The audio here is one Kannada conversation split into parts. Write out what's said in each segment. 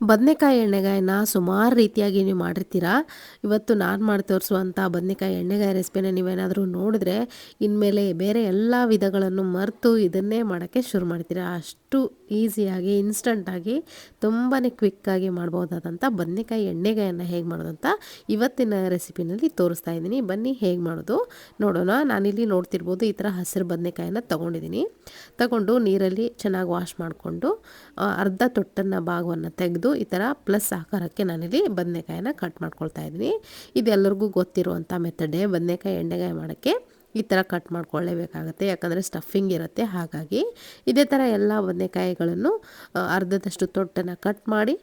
ಬದನೆಕಾಯಿ ಎಣ್ಣೆಗಾಯಿನ ಸುಮಾರು ರೀತಿಯಾಗಿ ನೀವು ಮಾಡಿರ್ತೀರಾ. ಇವತ್ತು ನಾನು ಮಾಡಿ ತೋರಿಸುವಂಥ ಬದನೆಕಾಯಿ ಎಣ್ಣೆಗಾಯಿ ರೆಸಿಪಿನ ನೀವೇನಾದರೂ ನೋಡಿದ್ರೆ ಇನ್ಮೇಲೆ ಬೇರೆ ಎಲ್ಲ ವಿಧಗಳನ್ನು ಮರೆತು ಇದನ್ನೇ ಮಾಡೋಕ್ಕೆ ಶುರು ಮಾಡ್ತೀರಾ. ಅಷ್ಟು ಈಸಿಯಾಗಿ ಇನ್ಸ್ಟಂಟಾಗಿ ತುಂಬಾ ಕ್ವಿಕ್ಕಾಗಿ ಮಾಡ್ಬೋದಾದಂಥ ಬದನೆಕಾಯಿ ಎಣ್ಣೆಗಾಯನ್ನು ಹೇಗೆ ಮಾಡೋದು ಅಂತ ಇವತ್ತಿನ ರೆಸಿಪಿನಲ್ಲಿ ತೋರಿಸ್ತಾ ಇದ್ದೀನಿ. ಬನ್ನಿ ಹೇಗೆ ಮಾಡೋದು ನೋಡೋಣ. ನಾನಿಲ್ಲಿ ನೋಡ್ತಿರ್ಬೋದು ಈ ಥರ ಹಸಿರು ಬದನೆಕಾಯಿನ ತಗೊಂಡು ನೀರಲ್ಲಿ ಚೆನ್ನಾಗಿ ವಾಶ್ ಮಾಡಿಕೊಂಡು ಅರ್ಧ ತೊಟ್ಟನ್ನು ಭಾಗವನ್ನು ತೆಗೆದು ಈ ಥರ ಪ್ಲಸ್ ಆಕಾರಕ್ಕೆ ನಾನಿಲ್ಲಿ ಬದನೆಕಾಯಿನ ಕಟ್ ಮಾಡ್ಕೊಳ್ತಾ ಇದ್ದೀನಿ. ಇದೆಲ್ಲರಿಗೂ ಗೊತ್ತಿರುವಂಥ ಮೆಥಡೇ ಬದನೆಕಾಯಿ ಎಣ್ಣೆಗಾಯಿ ಮಾಡೋಕ್ಕೆ ಈ ಥರ ಕಟ್ ಮಾಡ್ಕೊಳ್ಳೇಬೇಕಾಗತ್ತೆ, ಯಾಕಂದರೆ ಸ್ಟಫಿಂಗ್ ಇರುತ್ತೆ. ಹಾಗಾಗಿ ಇದೇ ಥರ ಎಲ್ಲ ಬದನೆಕಾಯಿಗಳನ್ನು ಅರ್ಧದಷ್ಟು ತೊಟ್ಟನ್ನು ಕಟ್ ಮಾಡಿ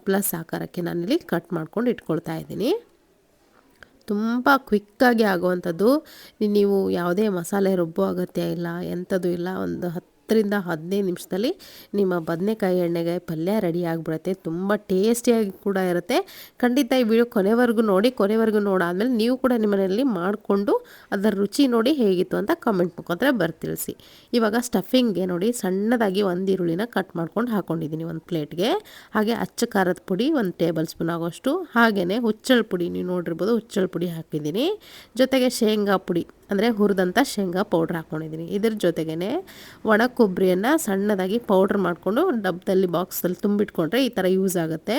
ಪ್ಲಸ್ ಆಕಾರಕ್ಕೆ ನಾನಿಲ್ಲಿ ಕಟ್ ಮಾಡ್ಕೊಂಡು ಇಟ್ಕೊಳ್ತಾ ಇದ್ದೀನಿ. ತುಂಬ ಕ್ವಿಕ್ಕಾಗಿ ಆಗುವಂಥದ್ದು. ನೀವು ಯಾವುದೇ ಮಸಾಲೆ ರುಬ್ಬೋ ಅಗತ್ಯ ಇಲ್ಲ, ಎಂಥದ್ದು ಇಲ್ಲ. ಒಂದು 10ರಿಂದ 15 ನಿಮಿಷದಲ್ಲಿ ನಿಮ್ಮ ಬದನೆಕಾಯಿ ಎಣ್ಣೆಗಾಯಿ ಪಲ್ಯ ರೆಡಿ ಆಗಿಬಿಡುತ್ತೆ. ತುಂಬ ಟೇಸ್ಟಿಯಾಗಿ ಕೂಡ ಇರುತ್ತೆ. ಖಂಡಿತ ಈ ವಿಡಿಯೋ ಕೊನೆವರೆಗೂ ನೋಡಾದ್ಮೇಲೆ ನೀವು ಕೂಡ ನಿಮ್ಮನೆಯಲ್ಲಿ ಮಾಡಿಕೊಂಡು ಅದರ ರುಚಿ ನೋಡಿ ಹೇಗಿತ್ತು ಅಂತ ಕಮೆಂಟ್ ಮುಖಾಂತರ ಬರ್ತಿಳಿಸಿ. ಇವಾಗ ಸ್ಟಫಿಂಗ್ಗೆ ನೋಡಿ ಸಣ್ಣದಾಗಿ ಒಂದು ಈರುಳ್ಳಿನ ಕಟ್ ಮಾಡ್ಕೊಂಡು ಹಾಕ್ಕೊಂಡಿದ್ದೀನಿ ಒಂದು ಪ್ಲೇಟ್ಗೆ. ಹಾಗೆ ಅಚ್ಚ ಖಾರದ ಪುಡಿ 1 ಟೇಬಲ್ ಸ್ಪೂನ್ ಆಗೋಷ್ಟು, ಹಾಗೆಯೇ ಹುಚ್ಚಳ ಪುಡಿ ನೀವು ನೋಡಿರ್ಬೋದು ಹುಚ್ಚಳ ಪುಡಿ ಹಾಕಿದ್ದೀನಿ. ಜೊತೆಗೆ ಶೇಂಗಾ ಪುಡಿ ಅಂದರೆ ಹುರಿದಂಥ ಶೇಂಗಾ ಪೌಡ್ರ್ ಹಾಕ್ಕೊಂಡಿದ್ದೀನಿ. ಇದ್ರ ಜೊತೆಗೇ ಒಣ ಕೊಬ್ಬರಿಯನ್ನು ಸಣ್ಣದಾಗಿ ಪೌಡ್ರ್ ಮಾಡಿಕೊಂಡು ಡಬ್ಬದಲ್ಲಿ ಬಾಕ್ಸಲ್ಲಿ ತುಂಬಿಟ್ಕೊಂಡ್ರೆ ಈ ಥರ ಯೂಸ್ ಆಗುತ್ತೆ.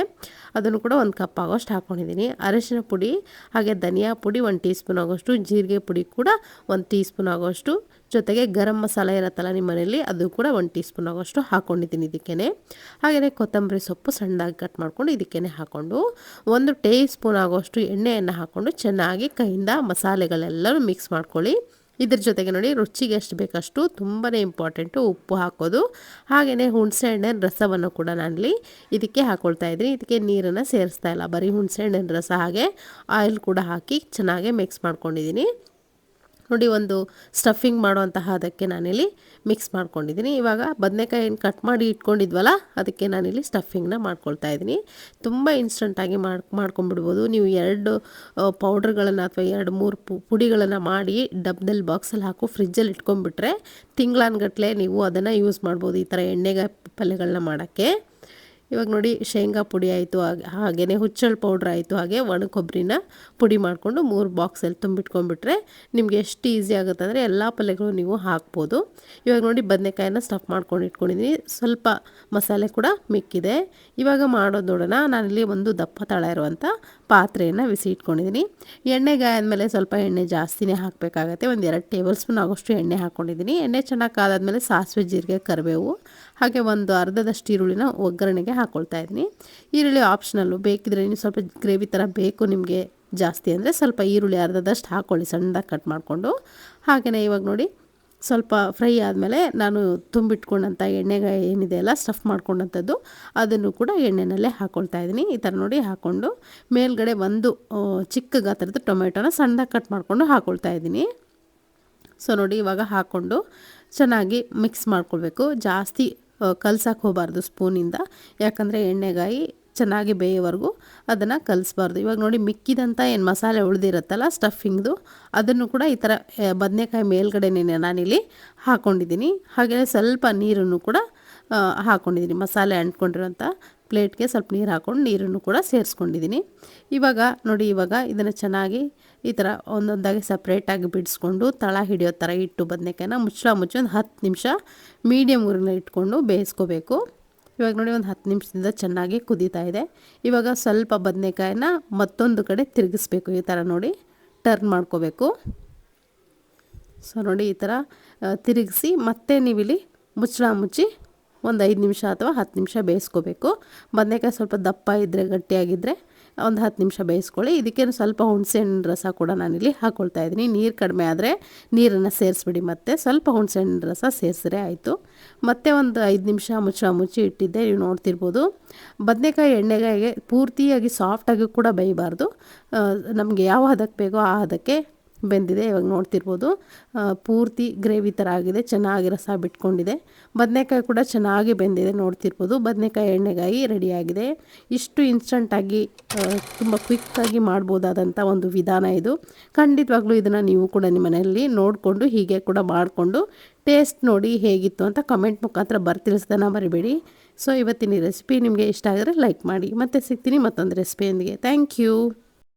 ಅದನ್ನು ಕೂಡ 1 ಕಪ್ ಆಗೋಷ್ಟು ಹಾಕ್ಕೊಂಡಿದ್ದೀನಿ. ಅರಿಶಿನ ಪುಡಿ ಹಾಗೆ ಧನಿಯಾ ಪುಡಿ 1 ಟೀ ಸ್ಪೂನ್ ಆಗೋಷ್ಟು, ಜೀರಿಗೆ ಪುಡಿ ಕೂಡ 1 ಟೀ ಸ್ಪೂನ್ ಆಗೋಷ್ಟು, ಜೊತೆಗೆ ಗರಂ ಮಸಾಲೆ ಇರುತ್ತಲ್ಲ ನಿಮ್ಮ ಮನೆಯಲ್ಲಿ ಅದು ಕೂಡ 1 ಟೀ ಸ್ಪೂನ್ ಆಗೋಷ್ಟು ಹಾಕ್ಕೊಂಡಿದ್ದೀನಿ ಇದಕ್ಕೇ. ಹಾಗೆಯೇ ಕೊತ್ತಂಬರಿ ಸೊಪ್ಪು ಸಣ್ಣದಾಗಿ ಕಟ್ ಮಾಡ್ಕೊಂಡು ಇದಕ್ಕೇ ಹಾಕ್ಕೊಂಡು 1 ಟೀ ಸ್ಪೂನ್ ಆಗೋಷ್ಟು ಎಣ್ಣೆಯನ್ನು ಹಾಕ್ಕೊಂಡು ಚೆನ್ನಾಗಿ ಕೈಯಿಂದ ಮಸಾಲೆಗಳೆಲ್ಲರೂ ಮಿಕ್ಸ್ ಮಾಡ್ಕೊಳ್ಳಿ. ಇದ್ರ ಜೊತೆಗೆ ನೋಡಿ ರುಚಿಗೆ ಎಷ್ಟು ಬೇಕಷ್ಟು ತುಂಬಾ ಇಂಪಾರ್ಟೆಂಟು ಉಪ್ಪು ಹಾಕೋದು. ಹಾಗೆಯೇ ಹುಣಸೆ ಹಣ್ಣಿನ ರಸವನ್ನು ಕೂಡ ನಾನಿಲ್ಲಿ ಇದಕ್ಕೆ ಹಾಕ್ಕೊಳ್ತಾ ಇದ್ದೀನಿ. ಇದಕ್ಕೆ ನೀರನ್ನು ಸೇರಿಸ್ತಾ ಇಲ್ಲ, ಬರೀ ಹುಣಸೆ ಹಣ್ಣಿನ ರಸ ಹಾಗೆ ಆಯಿಲ್ ಕೂಡ ಹಾಕಿ ಚೆನ್ನಾಗಿ ಮಿಕ್ಸ್ ಮಾಡ್ಕೊಂಡಿದ್ದೀನಿ. ನೋಡಿ ಒಂದು ಸ್ಟಫಿಂಗ್ ಮಾಡುವಂತಹ ಅದಕ್ಕೆ ನಾನಿಲ್ಲಿ ಮಿಕ್ಸ್ ಮಾಡ್ಕೊಂಡಿದ್ದೀನಿ. ಇವಾಗ ಬದನೆಕಾಯಿನ ಕಟ್ ಮಾಡಿ ಇಟ್ಕೊಂಡಿದ್ವಲ್ಲ ಅದಕ್ಕೆ ನಾನಿಲ್ಲಿ ಸ್ಟಫಿಂಗ್ನ ಮಾಡ್ಕೊಳ್ತಾ ಇದ್ದೀನಿ. ತುಂಬ ಇನ್ಸ್ಟಂಟಾಗಿ ಮಾಡ್ಕೊಂಬಿಡ್ಬೋದು. ನೀವು 2 ಪೌಡ್ರ್ಗಳನ್ನು ಅಥವಾ 2-3 ಪುಡಿಗಳನ್ನು ಮಾಡಿ ಡಬ್ಬದಲ್ಲಿ ಬಾಕ್ಸಲ್ಲಿ ಹಾಕು ಫ್ರಿಜ್ಜಲ್ಲಿ ಇಟ್ಕೊಂಡ್ಬಿಟ್ರೆ ತಿಂಗಳಾನ್ಗಟ್ಲೆ ನೀವು ಅದನ್ನು ಯೂಸ್ ಮಾಡ್ಬೋದು ಈ ಥರ ಎಣ್ಣೆಗಾಯಿ ಪಲ್ಯಗಳನ್ನ ಮಾಡೋಕ್ಕೆ. ಇವಾಗ ನೋಡಿ ಶೇಂಗಾ ಪುಡಿ ಆಯಿತು, ಹಾಗೆಯೇ ಹುಚ್ಚಳ ಪೌಡ್ರ್ ಆಯಿತು, ಹಾಗೆ ಒಣ ಕೊಬ್ಬರಿನ ಪುಡಿ ಮಾಡಿಕೊಂಡು 3 ಬಾಕ್ಸಲ್ಲಿ ತುಂಬಿಟ್ಕೊಂಡ್ಬಿಟ್ರೆ ನಿಮಗೆ ಎಷ್ಟು ಈಸಿ ಆಗುತ್ತೆ ಅಂದರೆ ಎಲ್ಲ ಪಲ್ಯಗಳು ನೀವು ಹಾಕ್ಬೋದು. ಇವಾಗ ನೋಡಿ ಬದನೆಕಾಯಿನ ಸ್ಟಫ್ ಮಾಡ್ಕೊಂಡು ಇಟ್ಕೊಂಡಿದ್ದೀನಿ. ಸ್ವಲ್ಪ ಮಸಾಲೆ ಕೂಡ ಮಿಕ್ಕಿದೆ. ಇವಾಗ ಮಾಡೋದು ನೋಡೋಣ. ನಾನಿಲ್ಲಿ ಒಂದು ದಪ್ಪ ತಳ ಇರುವಂಥ ಪಾತ್ರೆಯನ್ನು ಬಿಸಿ ಇಟ್ಕೊಂಡಿದ್ದೀನಿ. ಎಣ್ಣೆಗಾಯಿ ಆದಮೇಲೆ ಸ್ವಲ್ಪ ಎಣ್ಣೆ ಜಾಸ್ತಿನೇ ಹಾಕಬೇಕಾಗತ್ತೆ. 2 ಟೇಬಲ್ ಸ್ಪೂನ್ ಆಗೋಷ್ಟು ಎಣ್ಣೆ ಹಾಕ್ಕೊಂಡಿದ್ದೀನಿ. ಎಣ್ಣೆ ಚೆನ್ನಾಗಿ ಕಾದಾದ್ಮೇಲೆ ಸಾಸಿವೆ, ಜೀರಿಗೆ, ಕರಿಬೇವು ಹಾಗೆ ಒಂದು ಅರ್ಧದಷ್ಟು ಈರುಳ್ಳಿನ ಒಗ್ಗರಣೆಗೆ ಹಾಕ್ಕೊಳ್ತಾ ಇದ್ದೀನಿ. ಈರುಳ್ಳಿ ಆಪ್ಷನಲ್ಲು, ಬೇಕಿದ್ರೆ ನೀವು ಸ್ವಲ್ಪ ಗ್ರೇವಿ ಥರ ಬೇಕು ನಿಮಗೆ ಜಾಸ್ತಿ ಅಂದರೆ ಸ್ವಲ್ಪ ಈರುಳ್ಳಿ ಅರ್ಧದಷ್ಟು ಹಾಕ್ಕೊಳ್ಳಿ ಸಣ್ಣದಾಗಿ ಕಟ್ ಮಾಡಿಕೊಂಡು. ಹಾಗೆಯೇ ಇವಾಗ ನೋಡಿ ಸ್ವಲ್ಪ ಫ್ರೈ ಆದಮೇಲೆ ನಾನು ತುಂಬಿಟ್ಕೊಂಡಂಥ ಎಣ್ಣೆಗಾಯಿ ಏನಿದೆ ಅಲ್ಲ ಸ್ಟಫ್ ಮಾಡ್ಕೊಂಡಂಥದ್ದು ಅದನ್ನು ಕೂಡ ಎಣ್ಣೆನಲ್ಲೇ ಹಾಕ್ಕೊಳ್ತಾ ಇದ್ದೀನಿ. ಈ ಥರ ನೋಡಿ ಹಾಕ್ಕೊಂಡು ಮೇಲ್ಗಡೆ ಒಂದು ಚಿಕ್ಕ ಗಾತ್ರದ ಟೊಮೆಟೊನ ಸಣ್ಣದಾಗಿ ಕಟ್ ಮಾಡಿಕೊಂಡು ಹಾಕ್ಕೊಳ್ತಾ ಇದ್ದೀನಿ. ಸೊ ನೋಡಿ ಇವಾಗ ಹಾಕ್ಕೊಂಡು ಚೆನ್ನಾಗಿ ಮಿಕ್ಸ್ ಮಾಡ್ಕೊಳ್ಬೇಕು. ಜಾಸ್ತಿ ಕಲ್ಸಕ್ಕೆ ಹೋಗಬಾರ್ದು ಸ್ಪೂನಿಂದ, ಯಾಕಂದರೆ ಎಣ್ಣೆಗಾಯಿ ಚೆನ್ನಾಗಿ ಬೇಯೋವರೆಗೂ ಅದನ್ನು ಕಲಿಸ್ಬಾರ್ದು. ಇವಾಗ ನೋಡಿ ಮಿಕ್ಕಿದಂಥ ಏನು ಮಸಾಲೆ ಉಳಿದಿರುತ್ತಲ್ಲ ಸ್ಟಫಿಂಗ್ದು ಅದನ್ನು ಕೂಡ ಈ ಥರ ಬದನೆಕಾಯಿ ಮೇಲ್ಗಡೆನೇ ನಾನಿಲ್ಲಿ ಹಾಕ್ಕೊಂಡಿದ್ದೀನಿ. ಹಾಗೆ ಸ್ವಲ್ಪ ನೀರನ್ನು ಕೂಡ ಹಾಕ್ಕೊಂಡಿದ್ದೀನಿ. ಮಸಾಲೆ ಅಂಟ್ಕೊಂಡಿರೋಂಥ ಪ್ಲೇಟ್ಗೆ ಸ್ವಲ್ಪ ನೀರು ಹಾಕ್ಕೊಂಡು ನೀರನ್ನು ಕೂಡ ಸೇರಿಸ್ಕೊಂಡಿದ್ದೀನಿ. ಇವಾಗ ನೋಡಿ ಇದನ್ನು ಚೆನ್ನಾಗಿ ಈ ಥರ ಒಂದೊಂದಾಗಿ ಸಪ್ರೇಟಾಗಿ ಬಿಡಿಸ್ಕೊಂಡು ತಳ ಹಿಡಿಯೋ ಥರ ಇಟ್ಟು ಬದನೆಕಾಯಿನ ಮುಚ್ಚಿ ಒಂದು 10 ನಿಮಿಷ ಮೀಡಿಯಮ್ ಉರಿನಲ್ಲಿ ಇಟ್ಕೊಂಡು ಬೇಯಿಸ್ಕೋಬೇಕು. ಇವಾಗ ನೋಡಿ ಒಂದು 10 ನಿಮಿಷದಿಂದ ಚೆನ್ನಾಗಿ ಕುದೀತಾ ಇದೆ. ಇವಾಗ ಸ್ವಲ್ಪ ಬದನೆಕಾಯಿನ ಮತ್ತೊಂದು ಕಡೆ ತಿರುಗಿಸ್ಬೇಕು. ಈ ಥರ ನೋಡಿ ಟರ್ನ್ ಮಾಡ್ಕೋಬೇಕು. ಸೊ ನೋಡಿ ಈ ಥರ ತಿರುಗಿಸಿ ಮತ್ತೆ ನೀವಿಲ್ಲಿ ಮುಚ್ಚಿ ಒಂದು 5 ನಿಮಿಷ ಅಥವಾ 10 ನಿಮಿಷ ಬೇಯಿಸ್ಕೋಬೇಕು. ಬದನೆಕಾಯಿ ಸ್ವಲ್ಪ ದಪ್ಪ ಇದ್ದರೆ ಗಟ್ಟಿಯಾಗಿದ್ದರೆ ಒಂದು 10 ನಿಮಿಷ ಬೇಯಿಸ್ಕೊಳ್ಳಿ. ಇದಕ್ಕೇನು ಸ್ವಲ್ಪ ಹುಣಸೆಹಣ್ಣಿನ ರಸ ಕೂಡ ನಾನಿಲ್ಲಿ ಹಾಕ್ಕೊಳ್ತಾ ಇದ್ದೀನಿ. ನೀರು ಕಡಿಮೆ ಆದರೆ ನೀರನ್ನು ಸೇರಿಸ್ಬಿಡಿ, ಮತ್ತು ಸ್ವಲ್ಪ ಹುಣಸೆಹಣ್ಣಿನ ರಸ ಸೇರಿಸಿದ್ರೆ ಆಯಿತು. ಮತ್ತೆ ಒಂದು 5 ನಿಮಿಷ ಮುಚ್ಚಿ ಇಟ್ಟಿದ್ದೆ. ನೀವು ನೋಡ್ತಿರ್ಬೋದು ಬದನೆಕಾಯಿ ಎಣ್ಣೆಗಾಯಿಗೆ ಪೂರ್ತಿಯಾಗಿ ಸಾಫ್ಟಾಗಿ ಕೂಡ ಬೇಯಬಾರ್ದು. ನಮಗೆ ಯಾವ ಹದಕ್ಕೆ ಬೇಕೋ ಆ ಹದಕ್ಕೆ ಬೆಂದಿದೆ. ಇವಾಗ ನೋಡ್ತಿರ್ಬೋದು ಪೂರ್ತಿ ಗ್ರೇವಿ ಥರ ಆಗಿದೆ, ಚೆನ್ನಾಗಿ ರಸ ಬಿಟ್ಕೊಂಡಿದೆ. ಬದನೆಕಾಯಿ ಕೂಡ ಚೆನ್ನಾಗಿ ಬೆಂದಿದೆ, ನೋಡ್ತಿರ್ಬೋದು. ಬದನೆಕಾಯಿ ಎಣ್ಣೆಗಾಯಿ ರೆಡಿಯಾಗಿದೆ. ಇಷ್ಟು ಇನ್ಸ್ಟಂಟಾಗಿ ತುಂಬ ಕ್ವಿಕ್ಕಾಗಿ ಮಾಡ್ಬೋದಾದಂಥ ಒಂದು ವಿಧಾನ ಇದು. ಖಂಡಿತವಾಗ್ಲೂ ಇದನ್ನು ನೀವು ಕೂಡ ನಿಮ್ಮ ಮನೆಯಲ್ಲಿ ನೋಡಿಕೊಂಡು ಹೀಗೆ ಕೂಡ ಮಾಡಿಕೊಂಡು ಟೇಸ್ಟ್ ನೋಡಿ ಹೇಗಿತ್ತು ಅಂತ ಕಮೆಂಟ್ ಮುಖಾಂತರ ತಿಳಿಸೋದನ್ನು ಮರಿಬೇಡಿ. ಸೊ ಇವತ್ತಿನ ಈ ರೆಸಿಪಿ ನಿಮಗೆ ಇಷ್ಟ ಆಗಿದ್ರೆ ಲೈಕ್ ಮಾಡಿ. ಮತ್ತೆ ಸಿಗ್ತೀನಿ ಮತ್ತೊಂದು ರೆಸಿಪಿಯೊಂದಿಗೆ. Thank you.